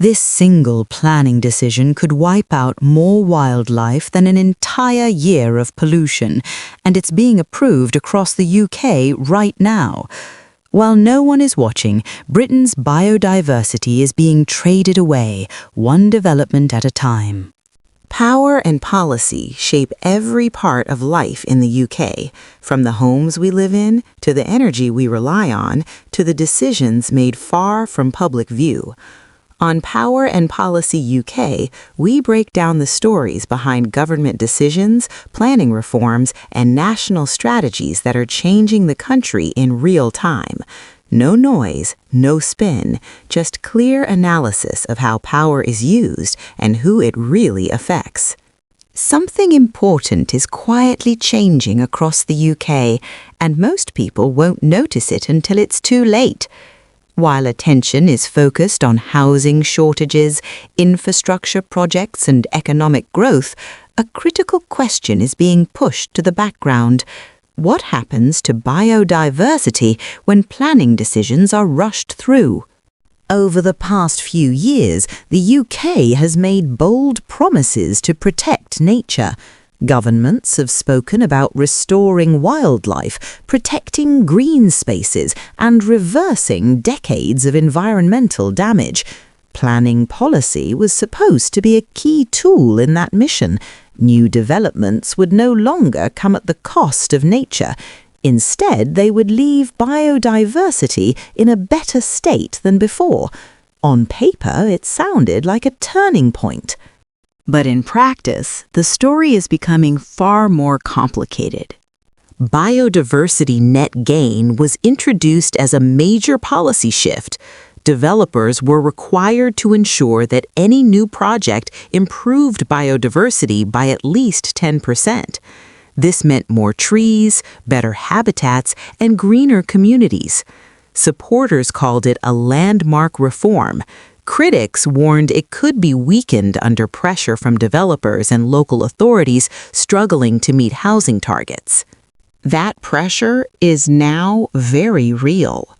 This single planning decision could wipe out more wildlife than an entire year of pollution, and it's being approved across the UK right now. While no one is watching, Britain's biodiversity is being traded away, one development at a time. Power and policy shape every part of life in the UK, from the homes we live in, to the energy we rely on, to the decisions made far from public view. On Power and Policy UK, we break down the stories behind government decisions, planning reforms, and national strategies that are changing the country in real time. No noise, no spin, just clear analysis of how power is used and who it really affects. Something important is quietly changing across the UK, and most people won't notice it until it's too late. While attention is focused on housing shortages, infrastructure projects, and economic growth, a critical question is being pushed to the background. What happens to biodiversity when planning decisions are rushed through? Over the past few years, the UK has made bold promises to protect nature. Governments have spoken about restoring wildlife, protecting green spaces, and reversing decades of environmental damage. Planning policy was supposed to be a key tool in that mission. New developments would no longer come at the cost of nature. Instead, they would leave biodiversity in a better state than before. On paper, it sounded like a turning point. But in practice, the story is becoming far more complicated. Biodiversity net gain was introduced as a major policy shift. Developers were required to ensure that any new project improved biodiversity by at least 10%. This meant more trees, better habitats, and greener communities. Supporters called it a landmark reform. Critics warned it could be weakened under pressure from developers and local authorities struggling to meet housing targets. That pressure is now very real.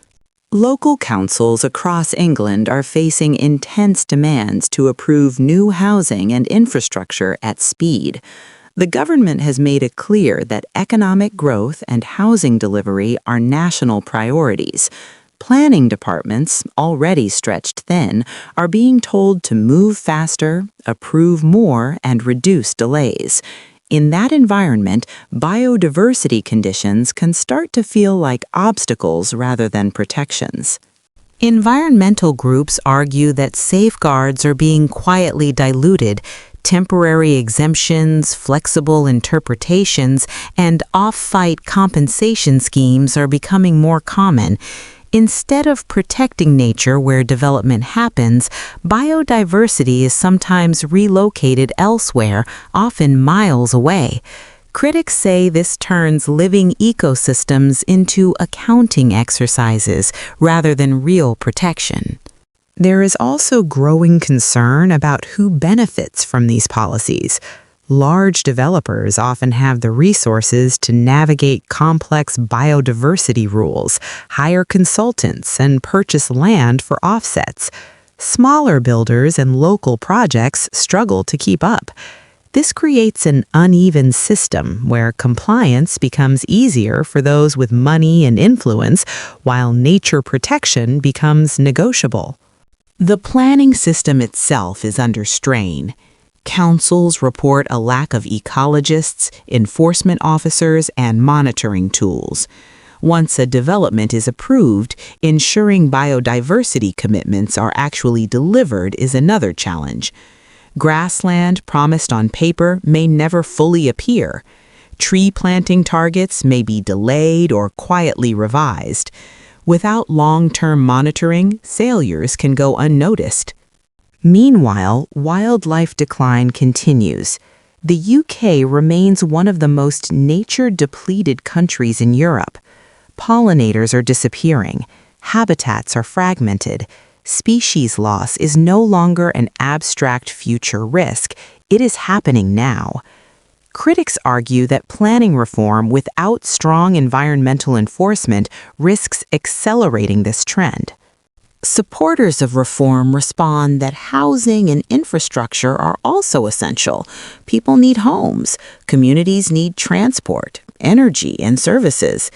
Local councils across England are facing intense demands to approve new housing and infrastructure at speed. The government has made it clear that economic growth and housing delivery are national priorities. Planning departments, already stretched thin, are being told to move faster, approve more, and reduce delays. In that environment, biodiversity conditions can start to feel like obstacles rather than protections. Environmental groups argue that safeguards are being quietly diluted. Temporary exemptions, flexible interpretations, and off-site compensation schemes are becoming more common. Instead of protecting nature where development happens, biodiversity is sometimes relocated elsewhere, often miles away. Critics say this turns living ecosystems into accounting exercises rather than real protection. There is also growing concern about who benefits from these policies. Large developers often have the resources to navigate complex biodiversity rules, hire consultants, and purchase land for offsets. Smaller builders and local projects struggle to keep up. This creates an uneven system where compliance becomes easier for those with money and influence, while nature protection becomes negotiable. The planning system itself is under strain. Councils report a lack of ecologists, enforcement officers, and monitoring tools. Once a development is approved, ensuring biodiversity commitments are actually delivered is another challenge. Grassland promised on paper may never fully appear. Tree planting targets may be delayed or quietly revised. Without long-term monitoring, failures can go unnoticed. Meanwhile, wildlife decline continues. The UK remains one of the most nature-depleted countries in Europe. Pollinators are disappearing. Habitats are fragmented. Species loss is no longer an abstract future risk. It is happening now. Critics argue that planning reform without strong environmental enforcement risks accelerating this trend. Supporters of reform respond that housing and infrastructure are also essential. People need homes, communities need transport, energy, and services.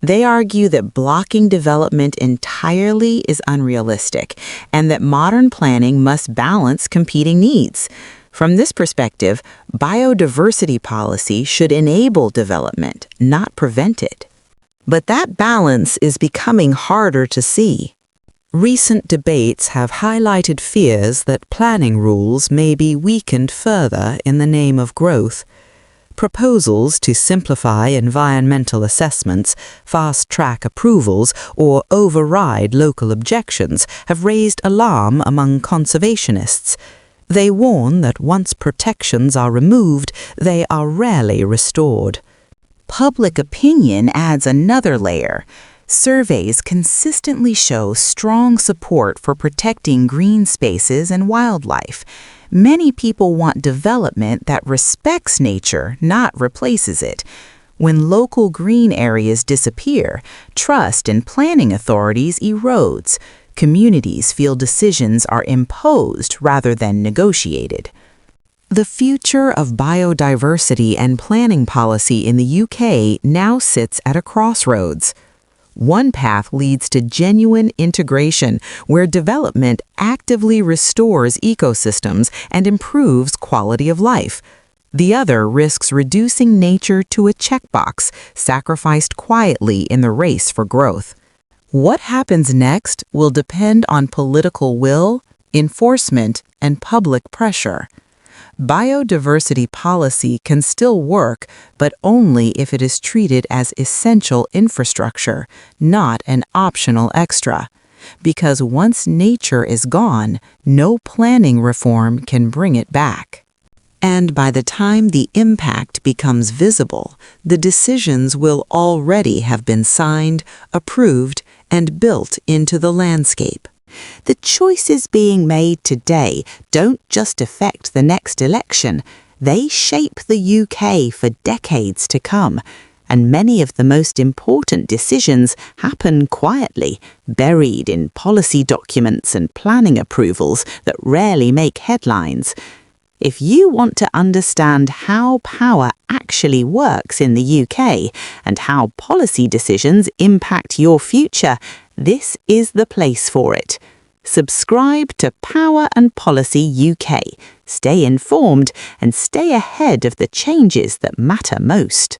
They argue that blocking development entirely is unrealistic and that modern planning must balance competing needs. From this perspective, biodiversity policy should enable development, not prevent it. But that balance is becoming harder to see. Recent debates have highlighted fears that planning rules may be weakened further in the name of growth. Proposals to simplify environmental assessments, fast-track approvals, or override local objections have raised alarm among conservationists. They warn that once protections are removed, they are rarely restored. Public opinion adds another layer. Surveys consistently show strong support for protecting green spaces and wildlife. Many people want development that respects nature, not replaces it. When local green areas disappear, trust in planning authorities erodes. Communities feel decisions are imposed rather than negotiated. The future of biodiversity and planning policy in the UK now sits at a crossroads. One path leads to genuine integration, where development actively restores ecosystems and improves quality of life. The other risks reducing nature to a checkbox, sacrificed quietly in the race for growth. What happens next will depend on political will, enforcement, and public pressure. Biodiversity policy can still work, but only if it is treated as essential infrastructure, not an optional extra. Because once nature is gone, no planning reform can bring it back. And by the time the impact becomes visible, the decisions will already have been signed, approved, and built into the landscape. The choices being made today don't just affect the next election, they shape the UK for decades to come. And many of the most important decisions happen quietly, buried in policy documents and planning approvals that rarely make headlines. If you want to understand how power actually works in the UK and how policy decisions impact your future, this is the place for it. Subscribe to Power and Policy UK. Stay informed and stay ahead of the changes that matter most.